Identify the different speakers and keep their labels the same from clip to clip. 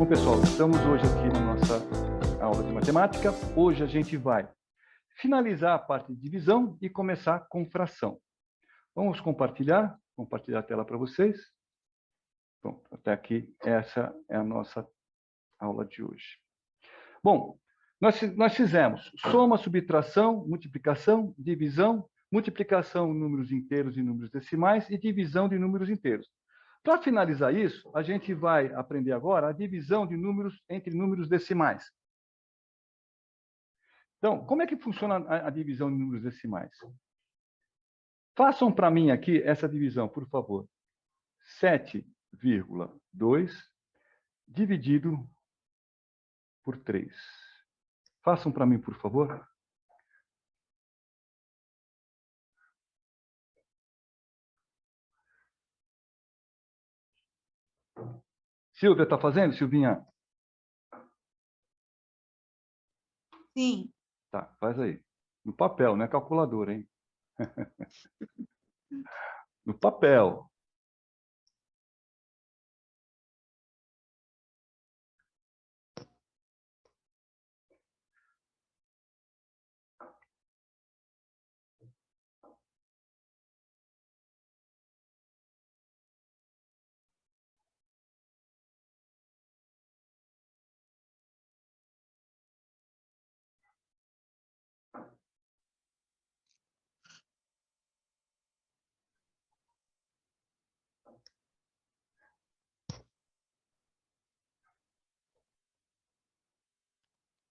Speaker 1: pessoal, estamos hoje aqui na nossa aula de matemática. Hoje a gente vai finalizar a parte de divisão e começar com fração. Vamos compartilhar a tela para vocês. Bom, até aqui, essa é a nossa aula de hoje. Bom, nós fizemos soma, subtração, multiplicação, divisão, multiplicação de números inteiros e números decimais e divisão de números inteiros. Para finalizar isso, a gente vai aprender agora a divisão de números entre números decimais. Então, como é que funciona a divisão de números decimais? Façam para mim aqui essa divisão, por favor. 7,2 dividido por 3. Façam para mim, por favor. Silvia, está fazendo, Silvinha?
Speaker 2: Sim.
Speaker 1: Tá, faz aí. No papel, não é calculadora, hein? No papel.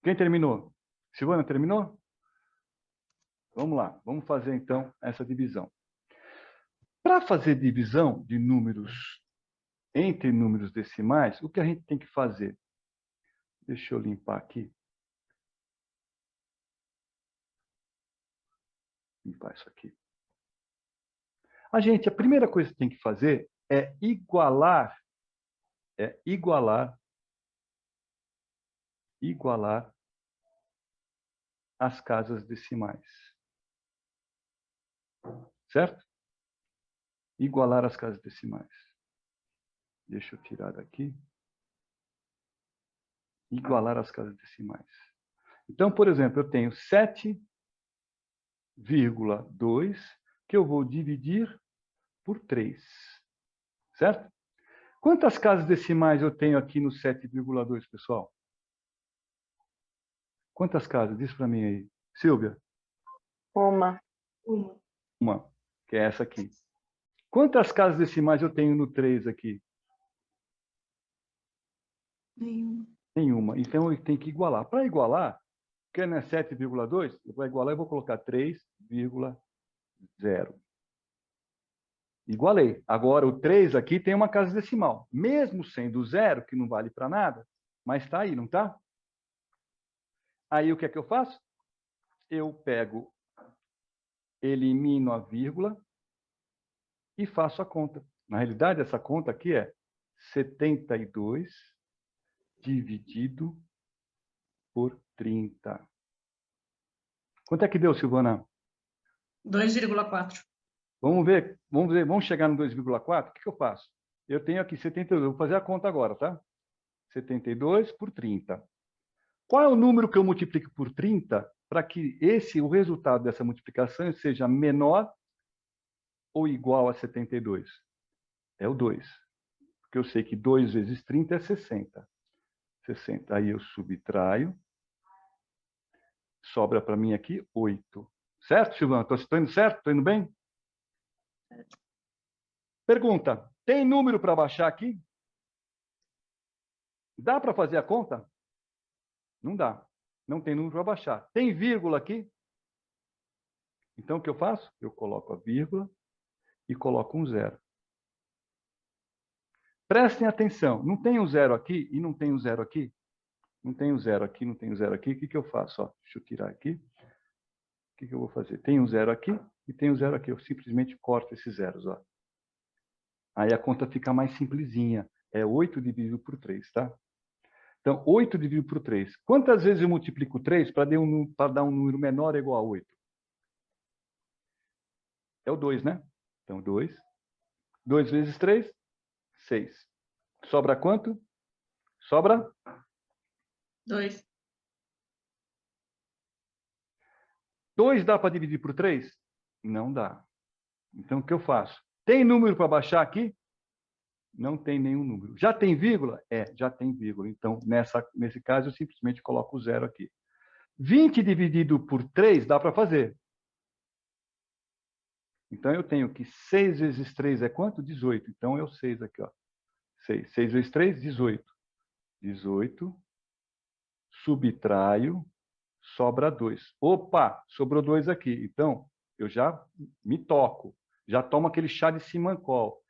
Speaker 1: Quem terminou? Silvana, terminou? Vamos lá, vamos fazer então essa divisão. Para fazer divisão de números entre números decimais, o que a gente tem que fazer? Deixa eu limpar aqui. Limpar isso aqui. A primeira coisa que tem que fazer é igualar as casas decimais. Certo? Igualar as casas decimais. Deixa eu tirar daqui. Igualar as casas decimais. Então, por exemplo, eu tenho 7,2 que eu vou dividir por 3. Certo? Quantas casas decimais eu tenho aqui no 7,2, pessoal? Quantas casas? Diz para mim aí. Silvia?
Speaker 2: Uma.
Speaker 1: Uma, que é essa aqui. Quantas casas decimais eu tenho no 3 aqui?
Speaker 2: Nenhuma.
Speaker 1: Nenhuma. Então, eu tenho que igualar. Para igualar, porque não é 7,2, para igualar eu vou colocar 3,0. Igualei. Agora, o 3 aqui tem uma casa decimal. Mesmo sendo zero, que não vale para nada, mas está aí, não está? Aí, o que é que eu faço? Eu pego, elimino a vírgula e faço a conta. Na realidade, essa conta aqui é 72 dividido por 30. Quanto é que deu, Silvana?
Speaker 2: 2,4.
Speaker 1: Vamos chegar no 2,4? O que eu faço? Eu tenho aqui 72, vou fazer a conta agora, tá? 72 por 30. Qual é o número que eu multiplico por 30 para que o resultado dessa multiplicação seja menor ou igual a 72? É o 2. Porque eu sei que 2 vezes 30 é 60. 60. Aí eu subtraio. Sobra para mim aqui 8. Certo, Silvana? Estou indo certo? Estou indo bem? Pergunta. Tem número para baixar aqui? Dá para fazer a conta? Não dá. Não tem número para baixar. Tem vírgula aqui? Então, o que eu faço? Eu coloco a vírgula e coloco um zero. Prestem atenção. Não tem um zero aqui e não tem um zero aqui? Não tem um zero aqui, não tem um zero aqui. O que eu faço? Ó, deixa eu tirar aqui. O que eu vou fazer? Tem um zero aqui e tem um zero aqui. Eu simplesmente corto esses zeros. Ó. Aí a conta fica mais simplesinha. É 8 dividido por 3, tá? Então, 8 dividido por 3. Quantas vezes eu multiplico 3 para dar um número menor ou igual a 8? É o 2, né? Então, 2. 2 vezes 3, 6. Sobra quanto? Sobra?
Speaker 2: 2.
Speaker 1: 2 dá para dividir por 3? Não dá. Então, o que eu faço? Tem número para baixar aqui? Não tem nenhum número. Já tem vírgula? Já tem vírgula. Então, nesse caso, eu simplesmente coloco o 0 aqui. 20 dividido por 3 dá para fazer. Então, eu tenho que 6 vezes 3 é quanto? 18. Então, é o 6 aqui, ó. 6. 6 vezes 3, 18. 18. Subtraio, sobra 2. Opa, sobrou 2 aqui. Então, eu já me toco. Já tomo aquele chá de Simancol.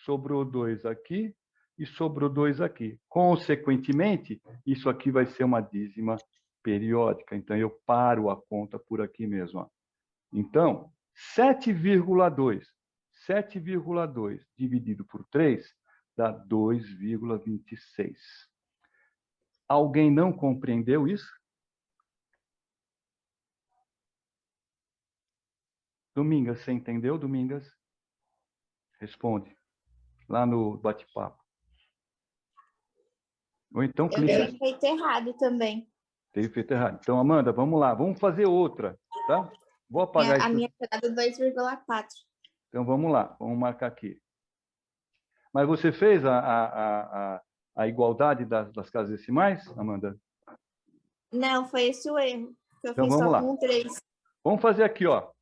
Speaker 1: Sobrou 2 aqui e sobrou 2 aqui. Consequentemente, isso aqui vai ser uma dízima periódica. Então, eu paro a conta por aqui mesmo. Ó. Então, 7,2. 7,2 dividido por 3 dá 2,26. Alguém não compreendeu isso? Domingas, você entendeu, Domingas? Responde. Lá no bate-papo. Ou então
Speaker 3: Eu tenho feito errado também.
Speaker 1: Teve feito errado. Então, Amanda, vamos lá. Vamos fazer outra, tá? Vou apagar isso.
Speaker 3: A minha será do 2,4.
Speaker 1: Então, vamos lá. Vamos marcar aqui. Mas você fez a igualdade das casas decimais, Amanda?
Speaker 3: Não, foi esse o erro. Eu
Speaker 1: Então,
Speaker 3: fiz
Speaker 1: vamos
Speaker 3: só
Speaker 1: lá.
Speaker 3: com 3.
Speaker 1: Vamos fazer aqui, ó.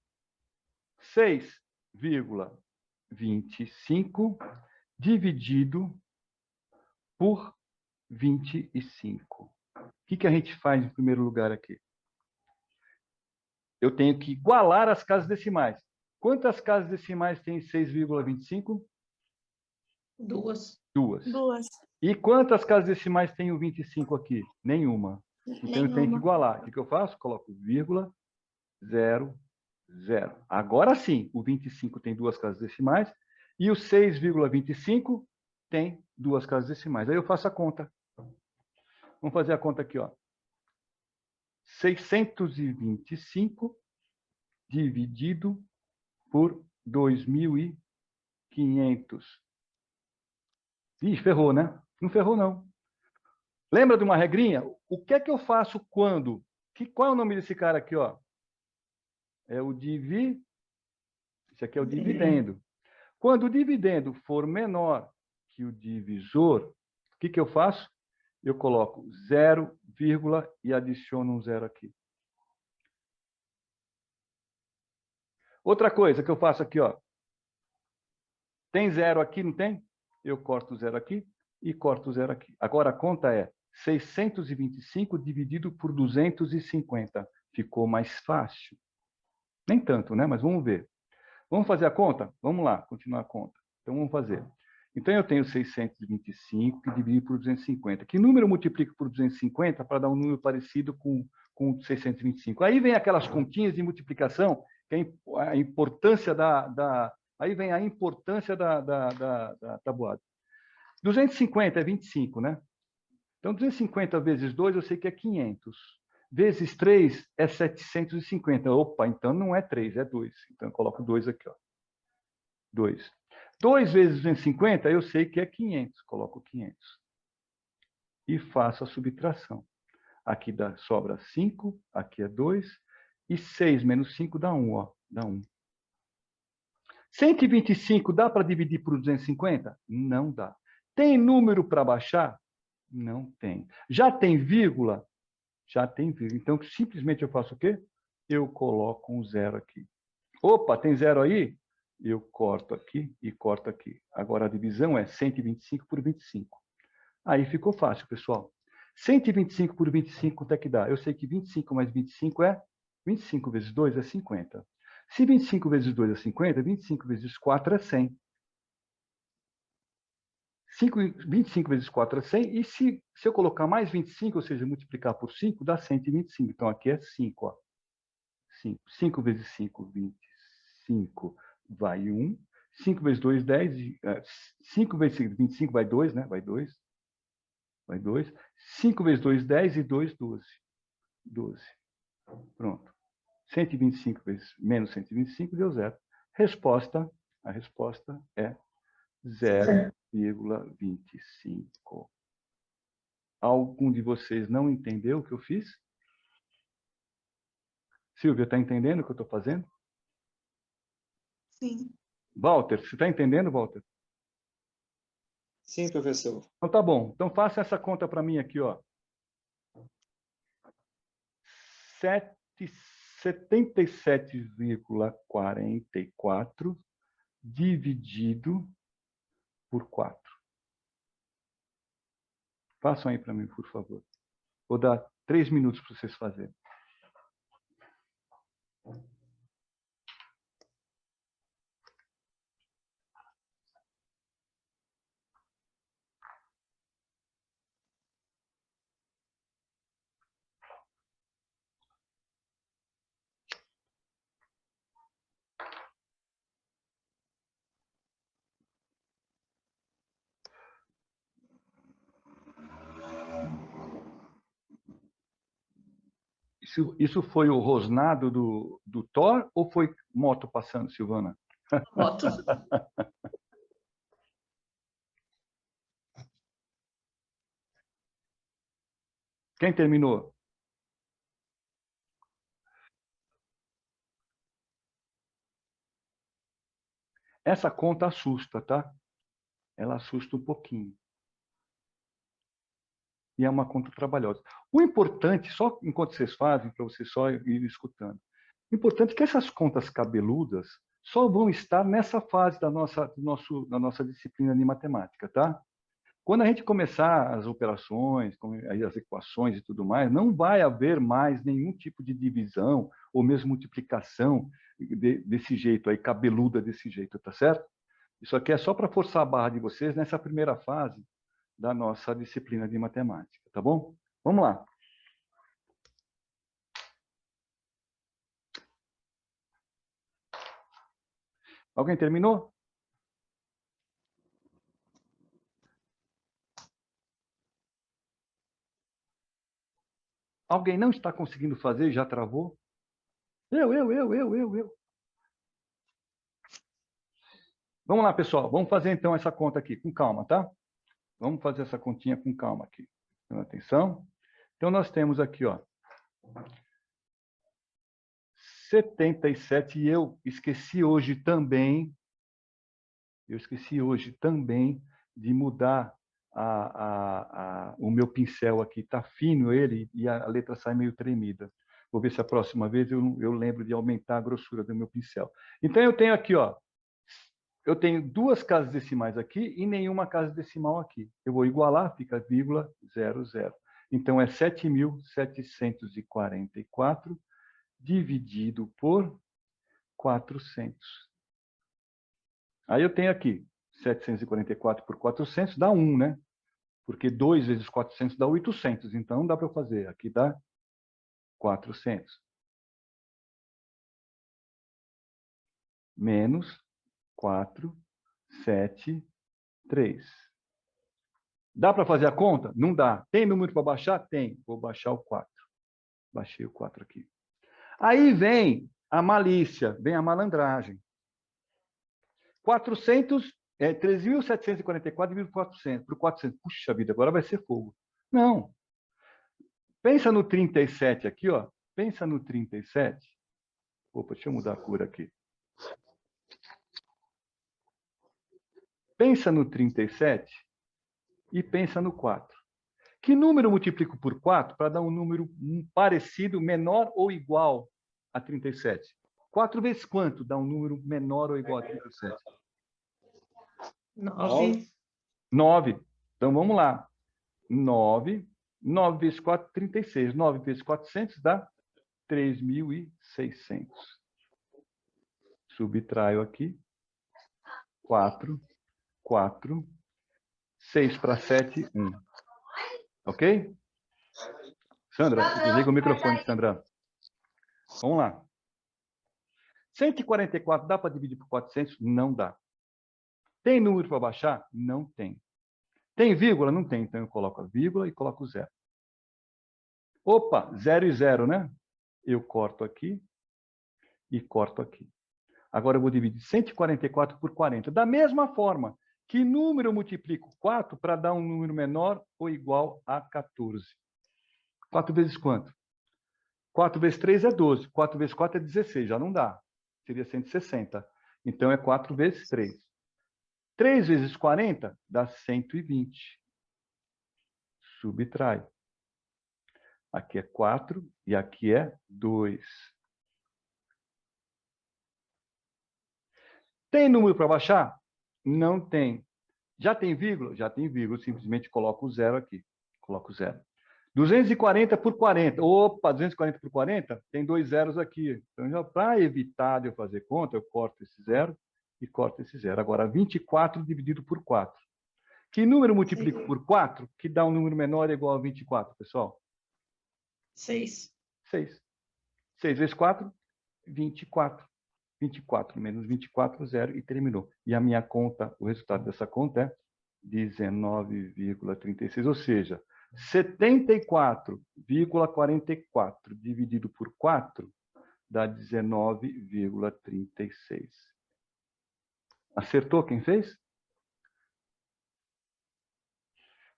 Speaker 1: 6,25 dividido por 25. O que a gente faz em primeiro lugar aqui? Eu tenho que igualar as casas decimais. Quantas casas decimais tem 6,25?
Speaker 2: 2.
Speaker 1: 2.
Speaker 3: 2.
Speaker 1: E quantas casas decimais tem o 25 aqui? Nenhuma. Então, eu tenho que igualar. O que eu faço? Coloco vírgula, 0, 0. Agora sim, o 25 tem 2 casas decimais e o 6,25 tem 2 casas decimais. Aí eu faço a conta. Vamos fazer a conta aqui, ó. 625 dividido por 2.500. Ih, ferrou, né? Não ferrou, não. Lembra de uma regrinha? O que é que eu faço quando? Qual é o nome desse cara aqui, ó? É o divi... Esse aqui é o dividendo. Quando o dividendo for menor que o divisor, o que eu faço? Eu coloco 0, e adiciono um 0 aqui. Outra coisa que eu faço aqui, ó. Tem 0 aqui, não tem? Eu corto o 0 aqui e corto o 0 aqui. Agora a conta é 625 dividido por 250. Ficou mais fácil. Nem tanto, né? Mas vamos ver. Vamos fazer a conta? Vamos lá, continuar a conta. Então vamos fazer. Então eu tenho 625 que dividido por 250. Que número eu multiplico por 250 para dar um número parecido com 625? Aí vem aquelas continhas de multiplicação, que é a importância aí vem a importância da tabuada. 250 é 25, né? Então, 250 vezes 2, eu sei que é 500. Vezes 3 é 750. Opa, então não é 3, é 2. Então, eu coloco 2 aqui, ó. 2. 2 vezes 250, eu sei que é 500. Coloco 500. E faço a subtração. Aqui sobra 5, aqui é 2. E 6 menos 5 dá 1, ó. Dá 1. 125 dá para dividir por 250? Não dá. Tem número para baixar? Não tem. Já tem vírgula? Já tem vírgula. Então, simplesmente eu faço o quê? Eu coloco um 0 aqui. Opa, tem 0 aí? Eu corto aqui e corto aqui. Agora, a divisão é 125 por 25. Aí ficou fácil, pessoal. 125 por 25, quanto é que dá? Eu sei que 25 mais 25 é 25 vezes 2 é 50. Se 25 vezes 2 é 50, 25 vezes 4 é 100. 25 vezes 4 é 100. E se eu colocar mais 25, ou seja, multiplicar por 5, dá 125. Então, aqui é 5. Ó. 5. 5 vezes 5, 25, vai 1. 5 vezes 2, 10. 5 vezes 25 vai 2, né? Vai 2. Vai 2. 5 vezes 2, 10. E 2, 12. 12. Pronto. 125 vezes menos 125 deu 0. A resposta é 0,25. Algum de vocês não entendeu o que eu fiz? Silvia, está entendendo o que eu estou fazendo?
Speaker 2: Sim.
Speaker 1: Walter, você está entendendo, Walter?
Speaker 4: Sim, professor.
Speaker 1: Então tá bom. Então faça essa conta para mim aqui, ó. 77,44 dividido por 4. Façam aí para mim, por favor. Vou dar 3 minutos para vocês fazerem. Isso foi o rosnado do Thor ou foi moto passando, Silvana?
Speaker 2: Moto.
Speaker 1: Quem terminou? Essa conta assusta, tá? Ela assusta um pouquinho. E é uma conta trabalhosa. O importante, só enquanto vocês fazem, para vocês só irem escutando, o importante é que essas contas cabeludas só vão estar nessa fase da nossa disciplina de matemática, tá? Quando a gente começar as operações, as equações e tudo mais, não vai haver mais nenhum tipo de divisão ou mesmo multiplicação desse jeito aí, cabeluda desse jeito, tá certo? Isso aqui é só para forçar a barra de vocês nessa primeira fase da nossa disciplina de matemática, tá bom? Vamos lá. Alguém terminou? Alguém não está conseguindo fazer e já travou? Eu. Vamos lá, pessoal. Vamos fazer então essa conta aqui com calma, tá? Vamos fazer essa continha com calma aqui. Prestando atenção. Então, nós temos aqui, ó, 77, e eu esqueci hoje também de mudar o meu pincel aqui. Está fino ele e a letra sai meio tremida. Vou ver se a próxima vez eu lembro de aumentar a grossura do meu pincel. Então, eu tenho aqui, ó, eu tenho 2 casas decimais aqui e nenhuma casa decimal aqui. Eu vou igualar, fica vírgula 00. Então, é 7.744 dividido por 400. Aí eu tenho aqui 744 por 400 dá 1, né? Porque 2 vezes 400 dá 800. Então, dá para eu fazer. Aqui dá 400. Menos 4, 7, 3. Dá para fazer a conta? Não dá. Tem número para baixar? Tem. Vou baixar o 4. Baixei o 4 aqui. Aí vem a malícia, vem a malandragem. 3.744 dividido por 400. Puxa vida, agora vai ser fogo. Não. Pensa no 37 aqui, ó. Pensa no 37. Opa, deixa eu mudar a cor aqui. Pensa no 37 e pensa no 4. Que número eu multiplico por 4 para dar um número parecido, menor ou igual a 37? 4 vezes quanto dá um número menor ou igual a 37?
Speaker 2: 9.
Speaker 1: 9. Então, vamos lá. 9. 9 vezes 4, 36. 9 vezes 400 dá 3.600. Subtraio aqui. 4. 6 para 7, 1. Ok? Sandra, desliga o microfone, Sandra. Vamos lá. 144 dá para dividir por 400? Não dá. Tem número para baixar? Não tem. Tem vírgula? Não tem. Então, eu coloco a vírgula e coloco 0. Opa, 0 e 0, né? Eu corto aqui e corto aqui. Agora, eu vou dividir 144 por 40. Da mesma forma Que número eu multiplico 4 para dar um número menor ou igual a 14? 4 vezes quanto? 4 vezes 3 é 12. 4 vezes 4 é 16. Já não dá. Seria 160. Então, é 4 vezes 3. 3 vezes 40 dá 120. Subtrai. Aqui é 4 e aqui é 2. Tem número para baixar? Não tem. Já tem vírgula? Já tem vírgula. Simplesmente coloco o zero aqui. Coloco o zero. 240 por 40. Opa, 240 por 40? Tem 2 zeros aqui. Então, para evitar de eu fazer conta, eu corto esse zero e corto esse zero. Agora, 24 dividido por 4. Que número eu multiplico por 4 que dá um número menor igual a 24, pessoal?
Speaker 2: 6.
Speaker 1: 6. 6 vezes 4, 24. 24 menos 24, 0 e terminou. E a minha conta, o resultado dessa conta é 19,36, ou seja, 74,44 dividido por 4 dá 19,36. Acertou quem fez?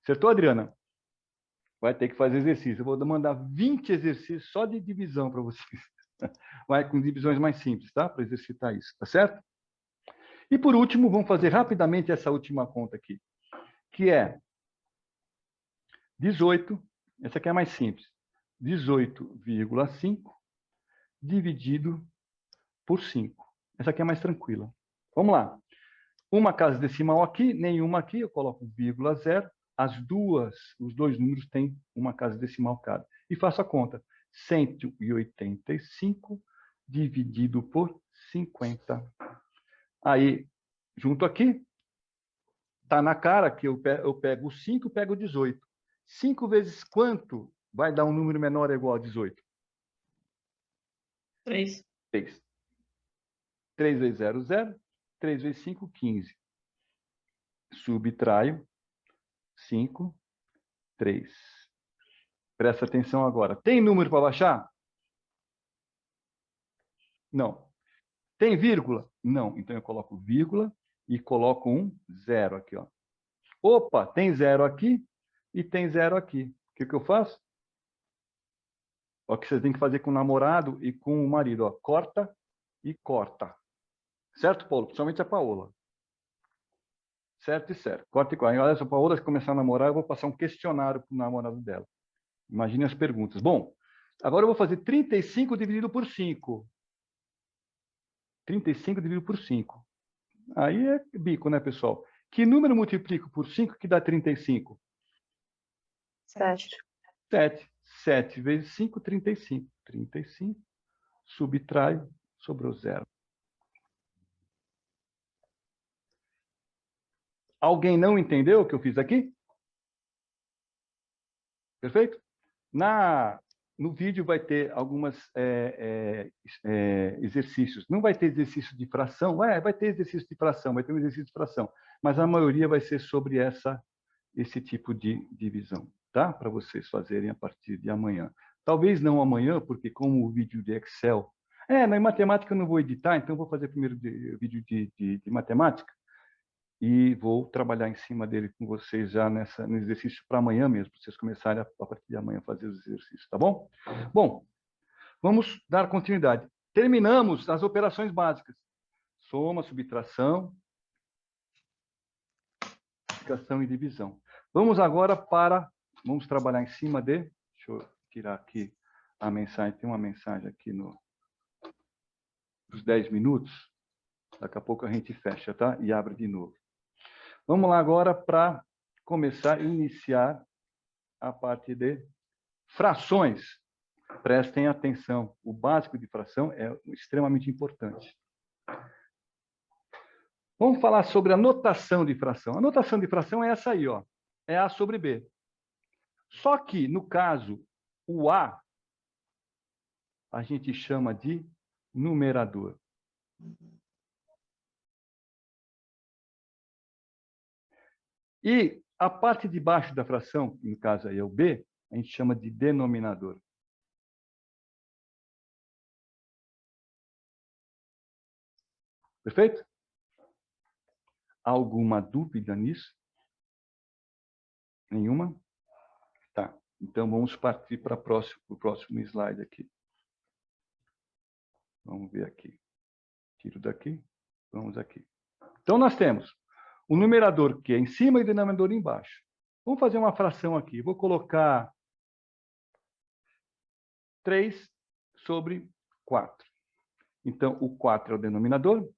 Speaker 1: Acertou, Adriana? Vai ter que fazer exercício. Eu vou mandar 20 exercícios só de divisão para vocês. Vai com divisões mais simples, tá? Para exercitar isso, tá certo? E por último, vamos fazer rapidamente essa última conta aqui, que é 18, essa aqui é mais simples, 18,5 dividido por 5. Essa aqui é mais tranquila. Vamos lá. Uma casa decimal aqui, nenhuma aqui, eu coloco vírgula zero. Os dois números têm uma casa decimal cada. E faço a conta. 185 dividido por 50. Aí, junto aqui, está na cara que eu pego o 5 e pego o 18. 5 vezes quanto vai dar um número menor ou igual a 18?
Speaker 2: 3.
Speaker 1: 3. 3 vezes 0, 0. 3 vezes 5, 15. Subtraio 5, 3. Presta atenção agora. Tem número para baixar? Não. Tem vírgula? Não. Então eu coloco vírgula e coloco um zero aqui, ó. Opa, tem zero aqui e tem zero aqui. O que eu faço? O que você tem que fazer com o namorado e com o marido, ó. Corta e corta. Certo, Paulo? Principalmente a Paola. Certo e certo. Corta e corta. Olha, se a Paola começar a namorar, eu vou passar um questionário para o namorado dela. Imagine as perguntas. Bom, agora eu vou fazer 35 dividido por 5. 35 dividido por 5. Aí é bico, né, pessoal? Que número eu multiplico por 5 que dá 35?
Speaker 3: 7.
Speaker 1: 7. 7 vezes 5, 35. 35. Subtrai, sobrou 0. Alguém não entendeu o que eu fiz aqui? Perfeito? No vídeo vai ter alguns exercícios. Não vai ter exercício de fração. Vai ter exercício de fração, vai ter um exercício de fração. Mas a maioria vai ser sobre esse tipo de divisão, tá? Para vocês fazerem a partir de amanhã. Talvez não amanhã, porque como o vídeo de Excel... na matemática eu não vou editar, então eu vou fazer primeiro vídeo de matemática e vou trabalhar em cima dele com vocês já no exercício para amanhã mesmo, para vocês começarem a partir de amanhã a fazer os exercícios, tá bom? Bom, vamos dar continuidade. Terminamos as operações básicas. Soma, subtração, multiplicação e divisão. Vamos agora vamos trabalhar em cima deixa eu tirar aqui a mensagem, tem uma mensagem aqui nos 10 minutos, daqui a pouco a gente fecha, tá? E abre de novo. Vamos lá agora para começar a iniciar a parte de frações. Prestem atenção, o básico de fração é extremamente importante. Vamos falar sobre a notação de fração. A notação de fração é essa aí, ó. É A sobre B. Só que, no caso, o A, a gente chama de numerador. E a parte de baixo da fração, que no caso aí é o B, a gente chama de denominador. Perfeito? Alguma dúvida nisso? Nenhuma? Tá. Então, vamos partir para o próximo slide aqui. Vamos ver aqui. Tiro daqui. Vamos aqui. Então, nós temos o numerador que é em cima e o denominador embaixo. Vamos fazer uma fração aqui. Vou colocar 3 sobre 4. Então, o 4 é o denominador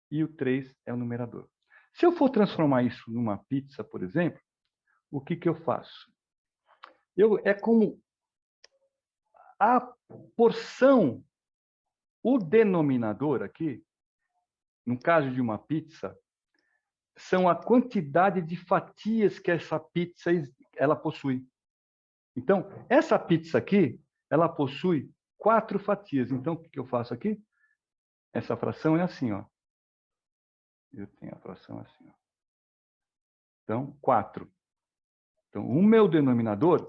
Speaker 1: e o 3 é o numerador. Se eu for transformar isso numa pizza, por exemplo, o que eu faço? É como a porção, o denominador aqui, no caso de uma pizza, são a quantidade de fatias que essa pizza ela possui. Então, essa pizza aqui, ela possui 4 fatias. Então, o que eu faço aqui? Essa fração é assim, ó. Eu tenho a fração assim, ó. Então, 4. Então, o meu denominador,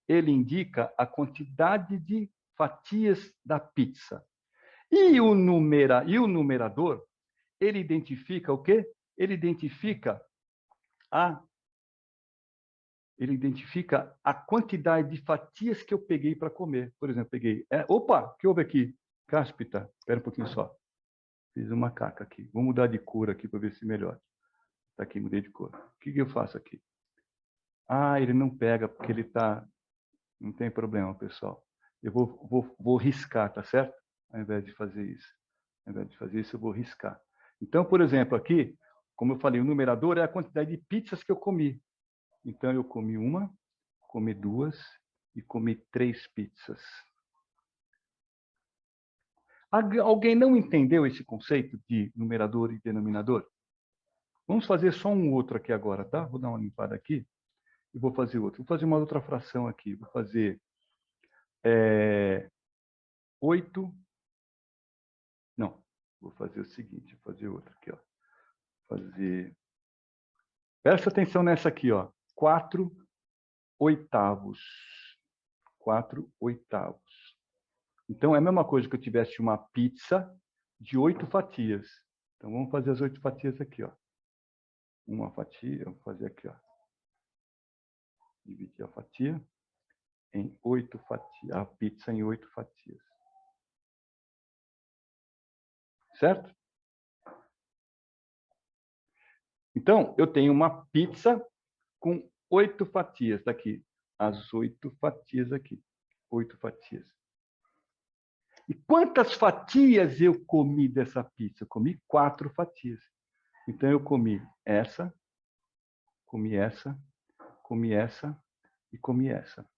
Speaker 1: ele indica a quantidade de fatias da pizza. E o numerador, ele identifica o quê? Ele identifica a quantidade de fatias que eu peguei para comer. Por exemplo, peguei... opa, o que houve aqui? Cáspita, espera um pouquinho só. Fiz uma caca aqui. Vou mudar de cor aqui para ver se melhora. Está aqui, mudei de cor. O que eu faço aqui? Ah, ele não pega porque ele está... Não tem problema, pessoal. Eu vou riscar, tá certo? Ao invés de fazer isso. Ao invés de fazer isso, eu vou riscar. Então, por exemplo, aqui, como eu falei, o numerador é a quantidade de pizzas que eu comi. Então, eu comi uma, comi 2 e comi 3 pizzas. Alguém não entendeu esse conceito de numerador e denominador? Vamos fazer só um outro aqui agora, tá? Vou dar uma limpada aqui e vou fazer outro. Vou fazer uma outra fração aqui. Vou fazer 8. Não, vou fazer o seguinte, vou fazer outro aqui, ó. Presta atenção nessa aqui, ó. 4 oitavos. 4 oitavos. Então, é a mesma coisa que eu tivesse uma pizza de 8 fatias. Então, vamos fazer as 8 fatias aqui, ó. Uma fatia, vou fazer aqui, ó. Dividir a fatia em 8 fatias. A pizza em 8 fatias. Certo? Então, eu tenho uma pizza com 8 fatias. Daqui, as 8 fatias aqui. 8 fatias. E quantas fatias eu comi dessa pizza? Eu comi 4 fatias. Então, eu comi essa, comi essa, comi essa e comi essa.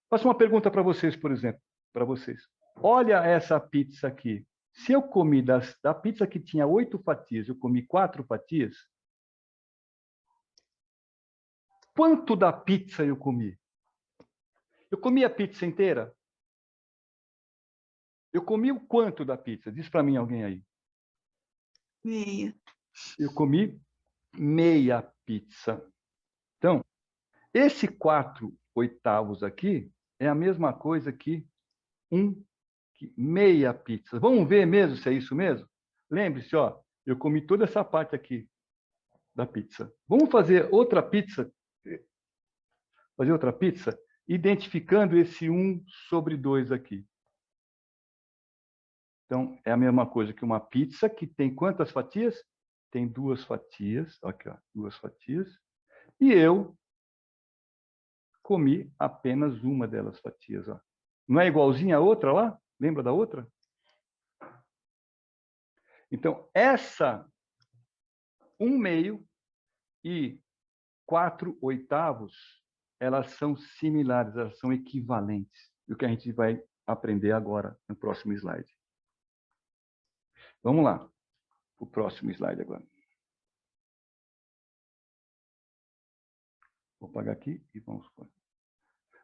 Speaker 1: Faço uma pergunta para vocês, por exemplo. Para vocês. Olha essa pizza aqui. Se eu comi da pizza que tinha 8 fatias, eu comi 4 fatias, quanto da pizza eu comi? Eu comi a pizza inteira? Eu comi o quanto da pizza? Diz para mim alguém aí.
Speaker 2: Meia.
Speaker 1: Eu comi meia pizza. Então, esse 4 oitavos aqui é a mesma coisa que meia pizza. Vamos ver mesmo se é isso mesmo? Lembre-se, ó, eu comi toda essa parte aqui da pizza. Vamos fazer outra pizza? Fazer outra pizza? Identificando esse 1 sobre 2 aqui. Então, é a mesma coisa que uma pizza que tem quantas fatias? Tem 2 fatias. Aqui, ó, 2 fatias. E eu comi apenas uma delas fatias. Ó. Não é igualzinha a outra lá? Lembra da outra? Então, essa 1/2 e 4 oitavos, elas são similares, elas são equivalentes. E o que a gente vai aprender agora no próximo slide. Vamos lá. O próximo slide agora. Vou apagar aqui e vamos...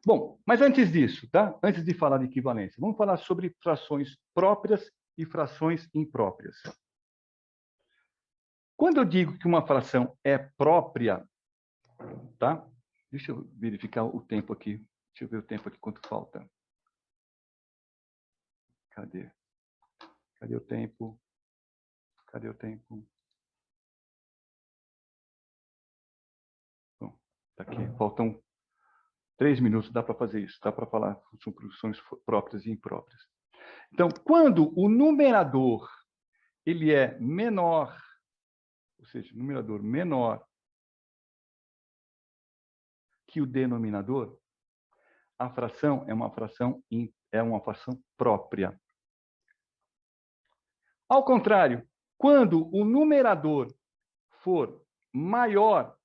Speaker 1: Bom, mas antes disso, tá? Antes de falar de equivalência, vamos falar sobre frações próprias e frações impróprias. Quando eu digo que uma fração é própria, tá? Deixa eu verificar o tempo aqui. Deixa eu ver o tempo aqui, quanto falta. Cadê? Cadê o tempo? Cadê o tempo? Tá aqui. Faltam 3 minutos, dá para fazer isso. Dá para falar sobre funções próprias e impróprias. Então, quando o numerador ele é menor, ou seja, numerador menor que o denominador, a fração é uma fração própria. Ao contrário, quando o numerador for maior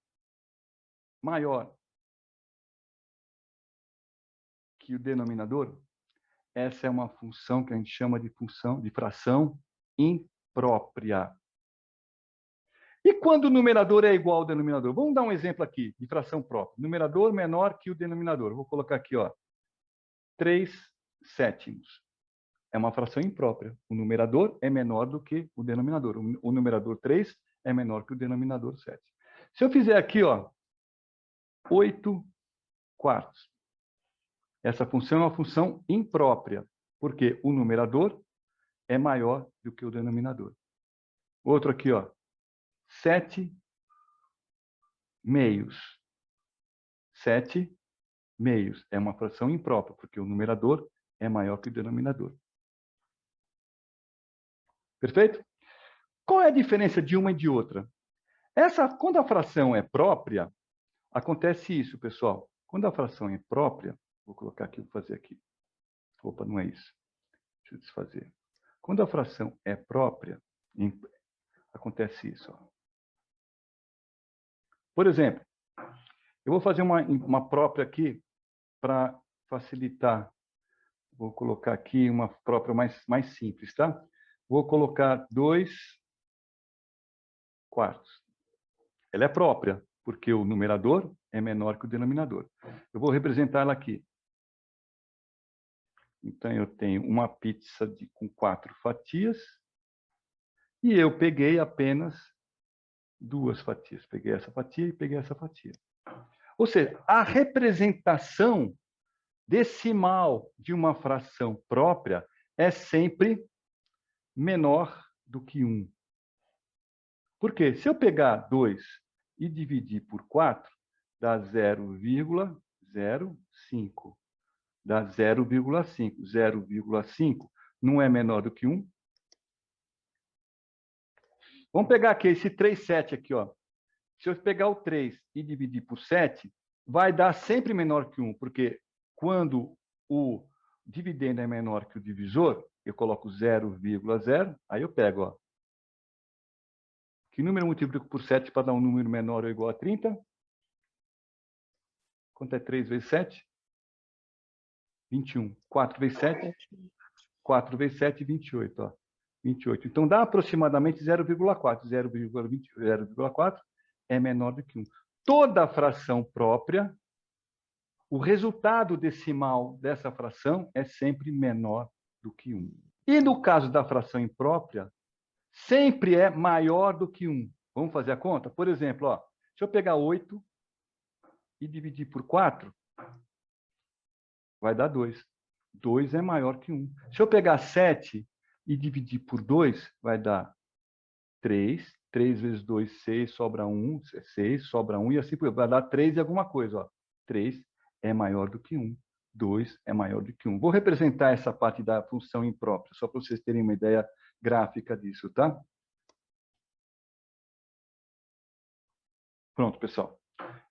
Speaker 1: que o denominador, essa é uma função que a gente chama de fração imprópria. E quando o numerador é igual ao denominador? Vamos dar um exemplo aqui de fração própria. Numerador menor que o denominador. Vou colocar aqui, ó, 3/7. É uma fração imprópria. O numerador é menor do que o denominador. O numerador 3 é menor que o denominador 7. Se eu fizer aqui, ó, 8/4. Essa função é uma função imprópria, porque o numerador é maior do que o denominador. Outro aqui, ó, 7/2. 7/2 é uma fração imprópria, porque o numerador é maior que o denominador. Perfeito? Qual é a diferença de uma e de outra? Quando a fração é própria, acontece isso, pessoal. Quando a fração é própria, vou colocar aqui, vou fazer aqui. Opa, não é isso. Deixa eu desfazer. Quando a fração é própria, acontece isso. Ó. Por exemplo, eu vou fazer uma própria aqui para facilitar. Vou colocar aqui uma própria mais simples, tá? Vou colocar 2/4. Ela é própria, porque o numerador é menor que o denominador. Eu vou representar ela aqui. Então, eu tenho uma pizza com 4 fatias e eu peguei apenas 2 fatias. Peguei essa fatia e peguei essa fatia. Ou seja, a representação decimal de uma fração própria é sempre menor do que 1. Por quê? Se eu pegar 2 e dividir por 4, dá 0,05. Dá 0,5. 0,5 não é menor do que 1? Vamos pegar aqui esse 3/7 aqui, ó. Se eu pegar o 3 e dividir por 7, vai dar sempre menor que 1, porque quando o dividendo é menor que o divisor, eu coloco 0,0, aí eu pego, ó. Que número eu multiplico por 7 para dar um número menor ou igual a 30? Quanto é 3 vezes 7? 21. 4 vezes 7? 4 vezes 7, 28. Ó. 28. Então, dá aproximadamente 0,4. 0,4 é menor do que 1. Toda fração própria, o resultado decimal dessa fração é sempre menor do que 1. E no caso da fração imprópria, sempre é maior do que 1. Vamos fazer a conta? Por exemplo, ó, se eu pegar 8 e dividir por 4, vai dar 2. 2 é maior que 1. Se eu pegar 7 e dividir por 2, vai dar 3. 3 vezes 2, 6, sobra 1. 6, sobra 1 e assim vai dar 3 e alguma coisa. Ó. 3 é maior do que 1. 2 é maior do que 1. Vou representar essa parte da função imprópria, só para vocês terem uma ideia gráfica disso, tá? Pronto, pessoal.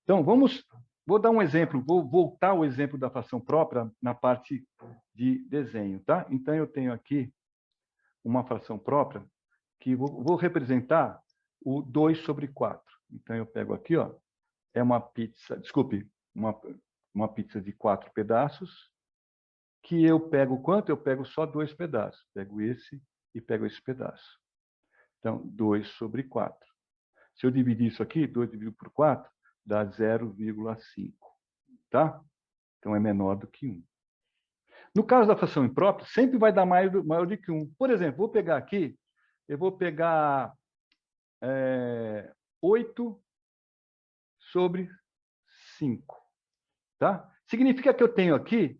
Speaker 1: Então, vou dar um exemplo, vou voltar ao exemplo da fração própria na parte de desenho, tá? Então, eu tenho aqui uma fração própria que vou representar o 2/4. Então, eu pego aqui, ó, é uma pizza, desculpe, uma pizza de 4 pedaços, que eu pego quanto? Eu pego só 2 pedaços. Pego esse e pego esse pedaço. Então, 2/4. Se eu dividir isso aqui, 2 dividido por 4, dá 0,5. Tá? Então, é menor do que 1. No caso da fração imprópria, sempre vai dar maior do que 1. Por exemplo, vou pegar aqui, eu vou pegar 8/5. Tá? Significa que eu tenho aqui,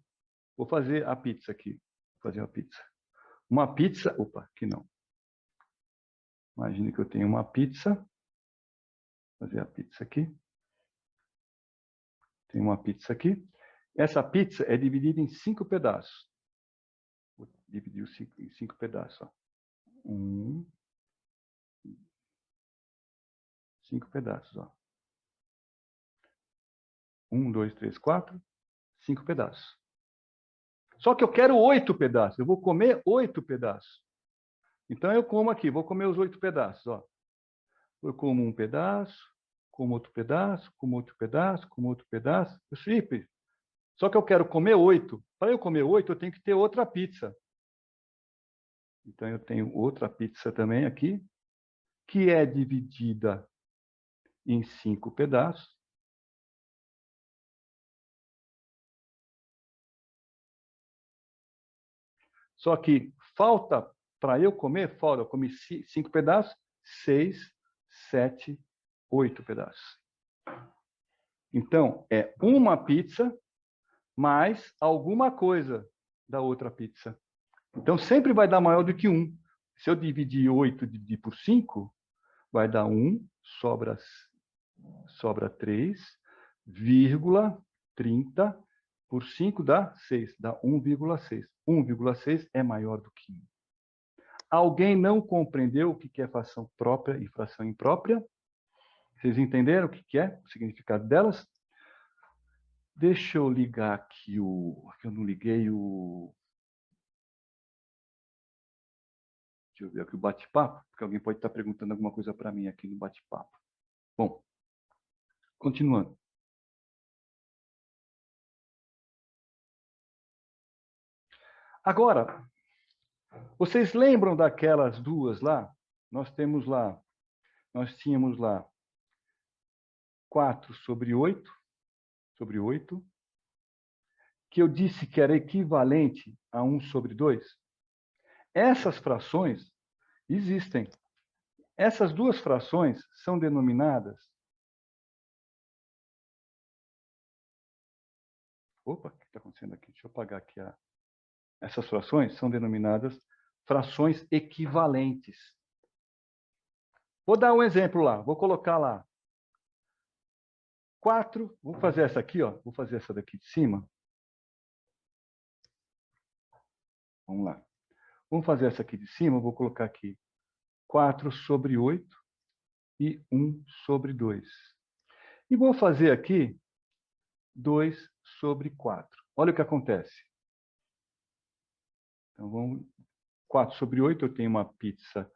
Speaker 1: vou fazer a pizza aqui. Vou fazer uma pizza. Uma pizza, opa, aqui não. Imagine que eu tenho uma pizza. Vou fazer a pizza aqui. Tem uma pizza aqui. Essa pizza é dividida em 5 pedaços. Vou dividir em 5 pedaços. Ó. 5 pedaços. Ó. 1, 2, 3, 4. 5 pedaços. Só que eu quero 8 pedaços. Eu vou comer 8 pedaços. Então, eu como aqui. Vou comer os 8 pedaços. Ó. Eu como um pedaço, como outro pedaço, como outro pedaço, como outro pedaço. Simples. Só que eu quero comer 8. Para eu comer 8, eu tenho que ter outra pizza. Então, eu tenho outra pizza também aqui, que é dividida em 5 pedaços. Só que falta, para eu comer, falta, eu comi 5 pedaços, 6, 7, 8 pedaços. Então, é uma pizza mais alguma coisa da outra pizza. Então, sempre vai dar maior do que 1. Se eu dividir 8 dividir por 5, vai dar 1, sobra 3,30 por 5 dá 6, dá 1,6. 1,6 é maior do que 1. Alguém não compreendeu o que é fração própria e fração imprópria? Vocês entenderam o que é o significado delas? Deixa eu ligar aqui eu não liguei o... Deixa eu ver aqui o bate-papo, porque alguém pode estar perguntando alguma coisa para mim aqui no bate-papo. Bom, continuando. Agora, vocês lembram daquelas duas lá? Nós tínhamos lá 4 sobre 8, que eu disse que era equivalente a 1 sobre 2. Essas frações existem. Essas duas frações são denominadas... Opa, o que está acontecendo aqui? Deixa eu apagar aqui. Essas frações são denominadas frações equivalentes. Vou dar um exemplo lá. Vou colocar lá 4, vou fazer essa aqui, ó. Vou fazer essa daqui de cima. Vamos lá. Vamos fazer essa aqui de cima, vou colocar aqui 4 sobre 8 e 1 sobre 2. E vou fazer aqui 2 sobre 4. Olha o que acontece. Então, vamos... 4 sobre 8, eu tenho uma pizza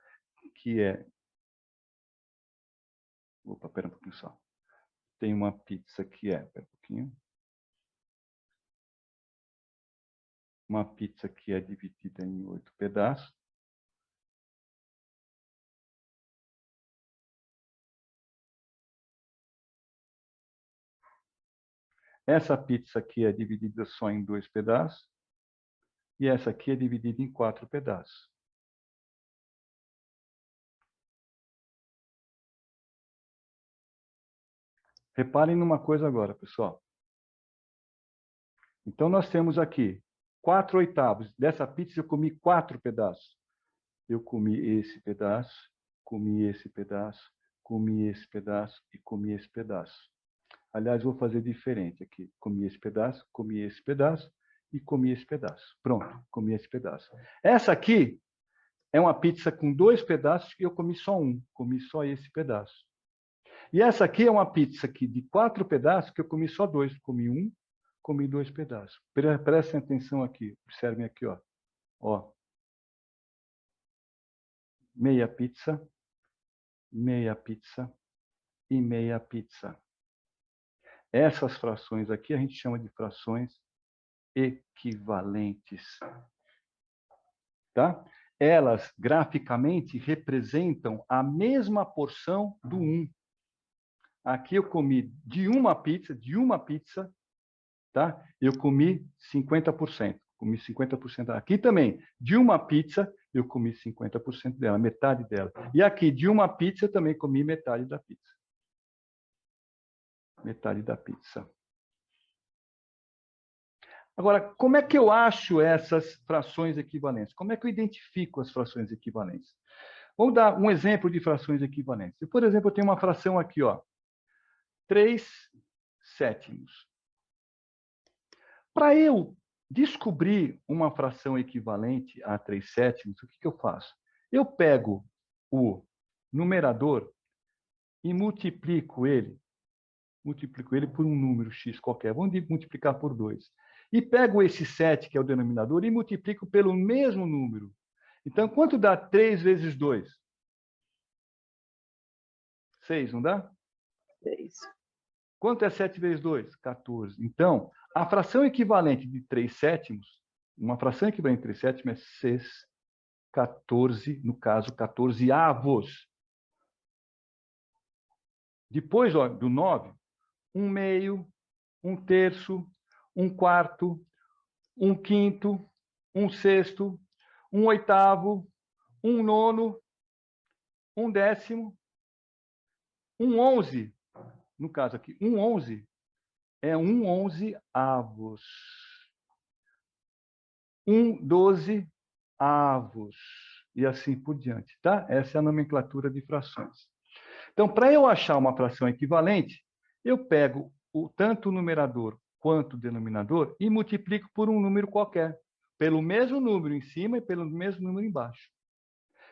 Speaker 1: que é... Opa, espera um pouquinho só. Tem uma pizza que é... Espera um pouquinho. Uma pizza que é dividida em 8 pedaços. Essa pizza aqui é dividida só em 2 pedaços. E essa aqui é dividida em 4 pedaços. Reparem numa coisa agora, pessoal. Então, nós temos aqui 4 oitavos. Dessa pizza, eu comi 4 pedaços. Eu comi esse pedaço, comi esse pedaço, comi esse pedaço e comi esse pedaço. Aliás, vou fazer diferente aqui. Comi esse pedaço e comi esse pedaço. Pronto, comi esse pedaço. Essa aqui é uma pizza com 2 pedaços e eu comi só um. Comi só esse pedaço. E essa aqui é uma pizza aqui de 4 pedaços que eu comi só 2. Comi um, comi 2 pedaços. Prestem atenção aqui. Observem aqui, ó. Ó. Meia pizza e meia pizza. Essas frações aqui a gente chama de frações equivalentes. Tá? Elas, graficamente, representam a mesma porção do 1. Aqui eu comi de uma pizza, tá? Eu comi 50%. Comi 50%. Aqui também, de uma pizza, eu comi 50% dela, metade dela. E aqui, de uma pizza, eu também comi metade da pizza. Metade da pizza. Agora, como é que eu acho essas frações equivalentes? Como é que eu identifico as frações equivalentes? Vamos dar um exemplo de frações equivalentes. Por exemplo, eu tenho uma fração aqui, ó, 3 sétimos. Para eu descobrir uma fração equivalente a 3/7, o que eu faço? Eu pego o numerador e multiplico ele por um número x qualquer. Vamos multiplicar por 2. E pego esse 7, que é o denominador, e multiplico pelo mesmo número. Então, quanto dá 3 vezes 2? 6, não dá?
Speaker 3: 6.
Speaker 1: Quanto é 7 vezes 2? 14. Então, a fração equivalente de 3/7, uma fração equivalente de 3/7 é 6, 14, no caso, 14 avos. Depois, ó, do 9, 1/2, 1/3, 1/4, 1/5, 1/6, 1/8, 1/9, 1/10, 1/11. No caso aqui, 1/11 é 1/11 avos. 1/12 avos. E assim por diante, tá? Essa é a nomenclatura de frações. Então, para eu achar uma fração equivalente, eu pego tanto o numerador quanto o denominador e multiplico por um número qualquer. Pelo mesmo número em cima e pelo mesmo número embaixo.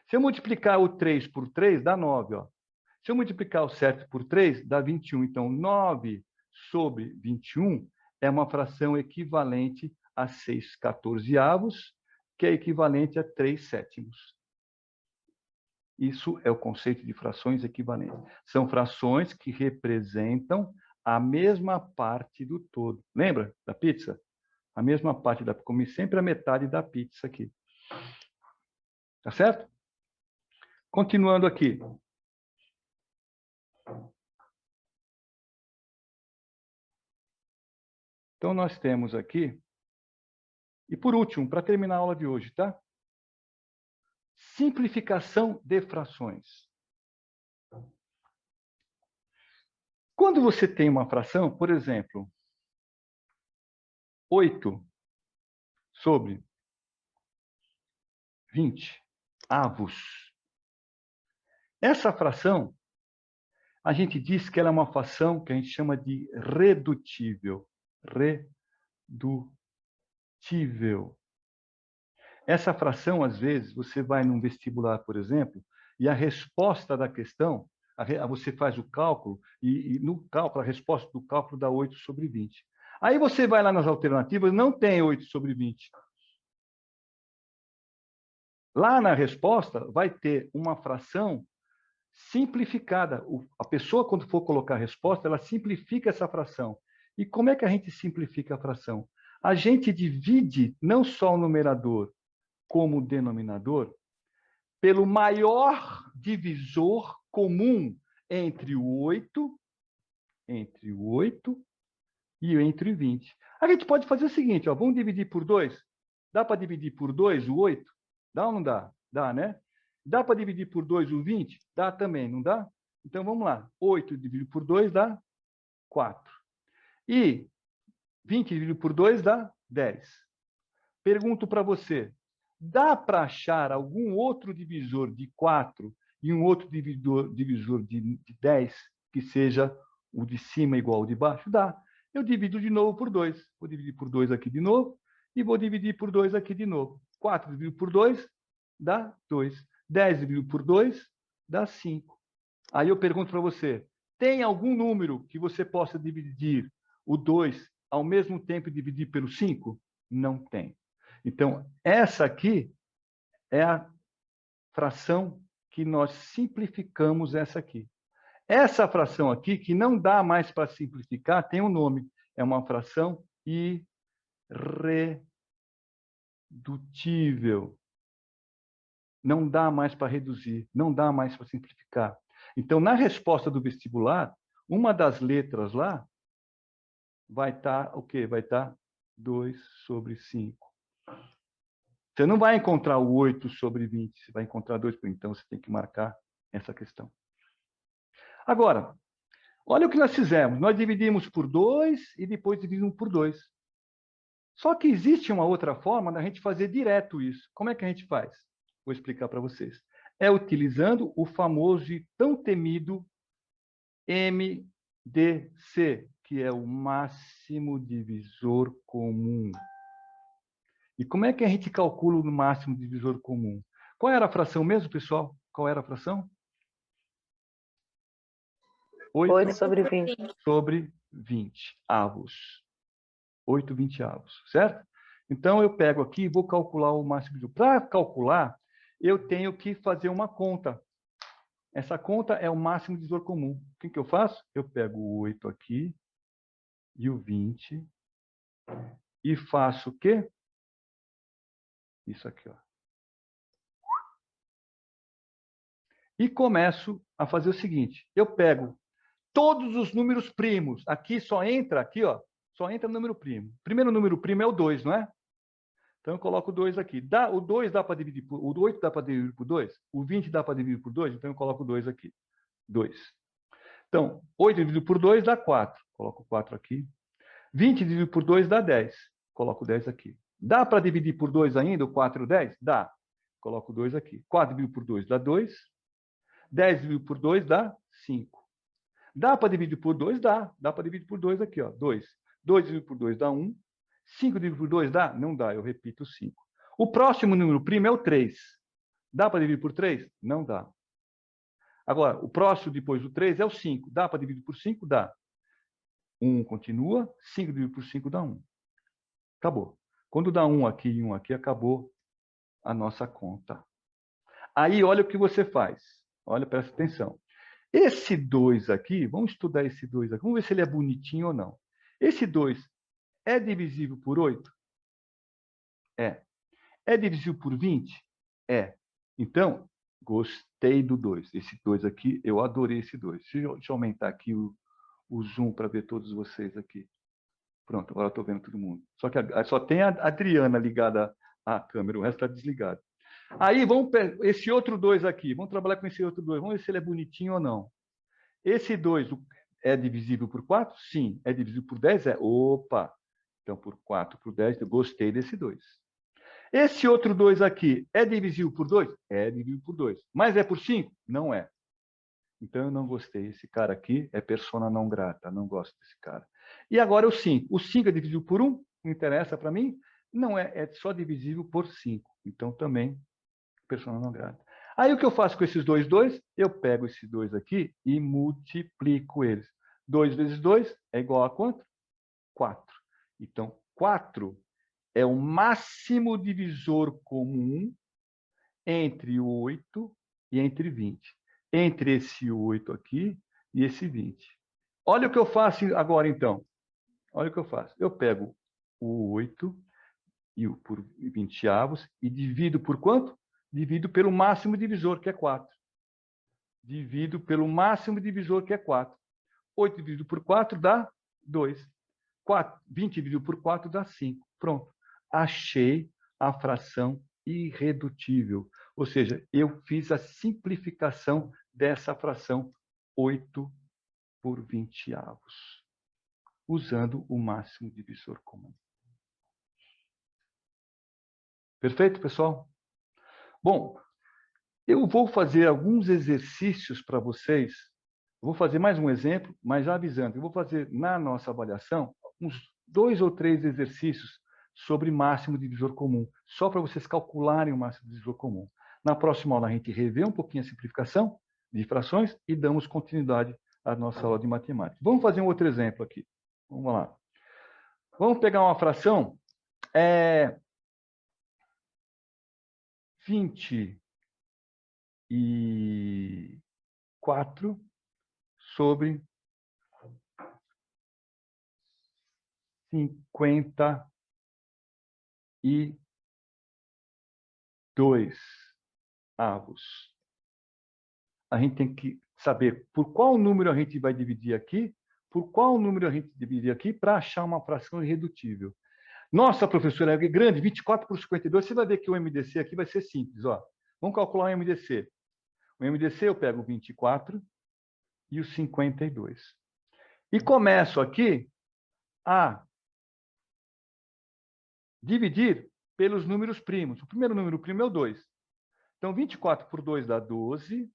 Speaker 1: Se eu multiplicar o 3 por 3, dá 9. Ó. Se eu multiplicar o 7 por 3, dá 21. Então, 9 sobre 21 é uma fração equivalente a 6/14, que é equivalente a 3/7. Isso é o conceito de frações equivalentes. São frações que representam a mesma parte do todo. Lembra da pizza? A mesma parte da... Comi sempre a metade da pizza aqui. Tá certo? Continuando aqui. Então, nós temos aqui... E por último, para terminar a aula de hoje, tá? Simplificação de frações. Quando você tem uma fração, por exemplo, 8 sobre 20 avos. Essa fração, a gente diz que ela é uma fração que a gente chama de redutível. Redutível. Essa fração, às vezes, você vai num vestibular, por exemplo, e a resposta da questão, você faz o cálculo, e no cálculo, a resposta do cálculo dá 8 sobre 20. Aí você vai lá nas alternativas, não tem 8 sobre 20. Lá na resposta, vai ter uma fração simplificada. A pessoa, quando for colocar a resposta, ela simplifica essa fração. E como é que a gente simplifica a fração? A gente divide não só o numerador como o denominador pelo maior divisor comum entre o 8 e entre 20. A gente pode fazer o seguinte, ó, vamos dividir por 2? Dá para dividir por 2 o 8? Dá ou não dá? Dá, né? Dá para dividir por 2 o 20? Dá também, não dá? Então, vamos lá. 8 dividido por 2 dá 4. E 20 dividido por 2 dá 10. Pergunto para você, dá para achar algum outro divisor de 4 e um outro divisor de 10 que seja o de cima igual ao de baixo? Dá. Eu divido de novo por 2. Vou dividir por 2 aqui de novo e vou dividir por 2 aqui de novo. 4 dividido por 2 dá 2. 10 dividido por 2 dá 5. Aí eu pergunto para você, tem algum número que você possa dividir o 2 ao mesmo tempo e dividir pelo 5? Não tem. Então, essa aqui é a fração que nós simplificamos essa aqui. Essa fração aqui, que não dá mais para simplificar, tem um nome. É uma fração irredutível. Não dá mais para reduzir, não dá mais para simplificar. Então, na resposta do vestibular, uma das letras lá vai estar o quê? Vai estar 2 sobre 5. Você não vai encontrar o 8 sobre 20, você vai encontrar 2. Então, você tem que marcar essa questão. Agora, olha o que nós fizemos. Nós dividimos por 2 e depois dividimos por 2. Só que existe uma outra forma da gente fazer direto isso. Como é que a gente faz? Vou explicar para vocês. É utilizando o famoso e tão temido MDC, que é o máximo divisor comum. E como é que a gente calcula o máximo divisor comum? Qual era a fração mesmo, pessoal? Qual era a fração?
Speaker 3: 8 sobre 20.
Speaker 1: Sobre 20 avos. 8 20avos, certo? Então, eu pego aqui e vou calcular o máximo divisor. Para calcular, eu tenho que fazer uma conta. Essa conta é o máximo divisor comum. O que eu faço? Eu pego o 8 aqui e o 20 e faço o quê? Isso aqui, ó. E começo a fazer o seguinte. Eu pego todos os números primos. Aqui só entra, aqui, ó, só entra número primo. O primeiro número primo é o 2, não é? Então, eu coloco o 2 aqui. O 2 dá para dividir por... O 8 dá para dividir por 2? O 20 dá para dividir por 2? Então, eu coloco o 2 aqui. 2. Então, 8 dividido por 2 dá 4. Coloco 4 aqui. 20 dividido por 2 dá 10. Coloco 10 aqui. Dá para dividir por 2 ainda, o 4 e o 10? Dá. Coloco 2 aqui. 4 dividido por 2 dá 2. 10 dividido por 2 dá 5. Dá para dividir por 2? Dá. Dá para dividir por 2 aqui, ó. 2. 2 dividido por 2 dá 1. 5 dividido por 2 dá? Não dá, eu repito 5. O próximo número primo é o 3. Dá para dividir por 3? Não dá. Agora, o próximo depois do 3 é o 5. Dá para dividir por 5? Dá. 1 continua, 5 dividido por 5 dá 1. Acabou. Quando dá 1 aqui e 1 aqui, acabou a nossa conta. Aí, olha o que você faz. Olha, presta atenção. Esse 2 aqui, vamos estudar esse 2 aqui. Vamos ver se ele é bonitinho ou não. Esse 2 é divisível por 8? É. É divisível por 20? É. Então, gostei do 2. Esse 2 aqui, eu adorei esse 2. Deixa eu aumentar aqui o zoom para ver todos vocês aqui. Pronto, agora eu estou vendo todo mundo. Só que só tem a Adriana ligada à câmera, o resto está desligado. Aí, vamos pegar esse outro 2 aqui. Vamos trabalhar com esse outro 2. Vamos ver se ele é bonitinho ou não. Esse 2 é divisível por 4? Sim. É divisível por 10? É. Opa! Então, por 4, por 10, eu gostei desse 2. Esse outro 2 aqui é divisível por 2? É divisível por 2. Mas é por 5? Não é. Então, eu não gostei. Esse cara aqui é persona não grata. Não gosto desse cara. E agora o 5. O 5 é divisível por 1? Não interessa para mim? Não é. É só divisível por 5. Então, também, persona não grata. Aí, o que eu faço com esses dois? Eu pego esses 2 aqui e multiplico eles. 2 vezes 2 é igual a quanto? 4. Então, 4 é o máximo divisor comum entre 8 e entre 20. Entre esse 8 aqui e esse 20. Olha o que eu faço agora, então. Olha o que eu faço. Eu pego o 8 e por 20avos e divido por quanto? Divido pelo máximo divisor, que é 4. Divido pelo máximo divisor, que é 4. 8 dividido por 4 dá 2. 20 dividido por 4 dá 5. Pronto. Achei a fração irredutível. Ou seja, eu fiz a simplificação dessa fração 8 por 20avos, usando o máximo divisor comum. Perfeito, pessoal? Bom, eu vou fazer alguns exercícios para vocês. Eu vou fazer mais um exemplo, mas já avisando, eu vou fazer na nossa avaliação uns 2 ou 3 exercícios sobre máximo divisor comum, só para vocês calcularem o máximo divisor comum. Na próxima aula, a gente revê um pouquinho a simplificação de frações e damos continuidade à nossa aula de matemática. Vamos fazer um outro exemplo aqui. Vamos lá. Vamos pegar uma fração 24 sobre 52avos. A gente tem que saber por qual número a gente vai dividir aqui, por qual número a gente dividir aqui, para achar uma fração irredutível. Nossa, professora, é grande, 24 por 52, você vai ver que o MDC aqui vai ser simples. Ó. Vamos calcular o MDC. O MDC eu pego o 24 e o 52. E começo aqui a dividir pelos números primos. O primeiro número primo é o 2. Então, 24 por 2 dá 12.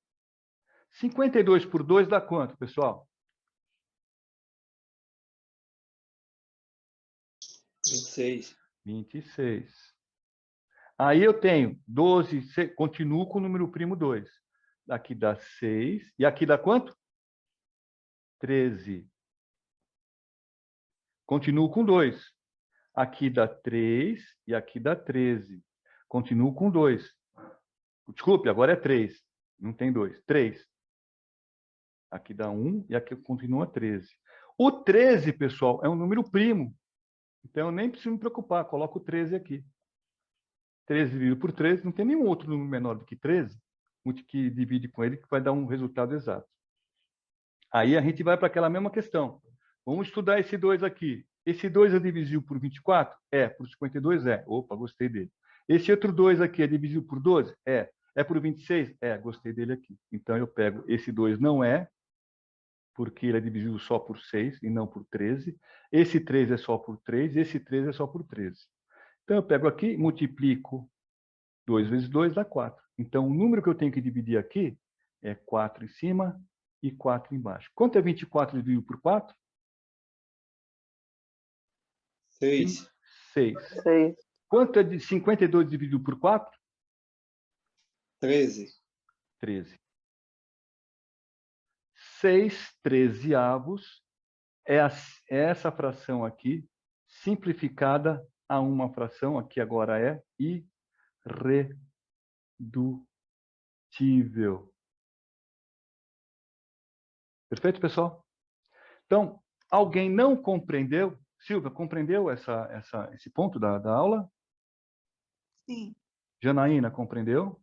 Speaker 1: 52 por 2 dá quanto, pessoal?
Speaker 4: 26.
Speaker 1: 26. Aí eu tenho 12, continuo com o número primo 2. Aqui dá 6. E aqui dá quanto? 13. Continuo com 2. Aqui dá 3 e aqui dá 13. Continuo com 2. Desculpe, agora é 3. Não tem 2. 3. Aqui dá 1 e aqui continua 13. O 13, pessoal, é um número primo. Então, eu nem preciso me preocupar. Coloco o 13 aqui. 13 dividido por 13, não tem nenhum outro número menor do que 13, que divide com ele, que vai dar um resultado exato. Aí a gente vai para aquela mesma questão. Vamos estudar esse 2 aqui. Esse 2 é divisível por 24? É. Por 52? É. Opa, gostei dele. Esse outro 2 aqui é divisível por 12? É. É por 26? É, gostei dele aqui. Então, eu pego esse 2 não é, porque ele é divisível só por 6 e não por 13. Esse 3 é só por 3, esse 3 é só por 13. Então, eu pego aqui, multiplico 2 vezes 2 dá 4. Então, o número que eu tenho que dividir aqui é 4 em cima e 4 embaixo. Quanto é 24 dividido por 4?
Speaker 4: 6.
Speaker 1: 6.
Speaker 3: 6.
Speaker 1: Quanto é de 52 dividido por 4?
Speaker 4: 13.
Speaker 1: 13. 6 trezeavos é essa fração aqui, simplificada a uma fração, aqui agora é irredutível. Perfeito, pessoal? Então, alguém não compreendeu? Silvia, compreendeu esse ponto da aula?
Speaker 2: Sim.
Speaker 1: Janaína, compreendeu?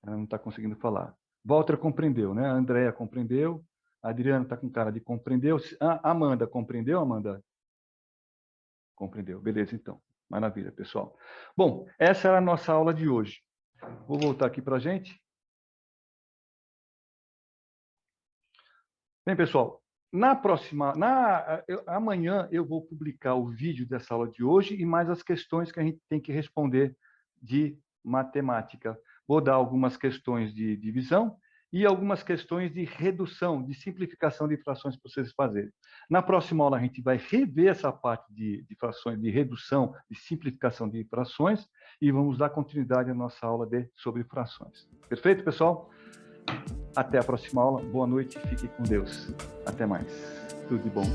Speaker 1: Ela não está conseguindo falar. Walter compreendeu, né? A Andréia compreendeu. A Adriana está com cara de compreendeu. A Amanda compreendeu, Amanda? Compreendeu. Beleza, então. Maravilha, pessoal. Bom, essa era a nossa aula de hoje. Vou voltar aqui para a gente. Bem, pessoal, amanhã eu vou publicar o vídeo dessa aula de hoje e mais as questões que a gente tem que responder de matemática. Vou dar algumas questões de divisão e algumas questões de redução, de simplificação de frações para vocês fazerem. Na próxima aula, a gente vai rever essa parte de frações, de redução, de simplificação de frações e vamos dar continuidade à nossa aula sobre frações. Perfeito, pessoal? Até a próxima aula. Boa noite. Fique com Deus. Até mais. Tudo de bom.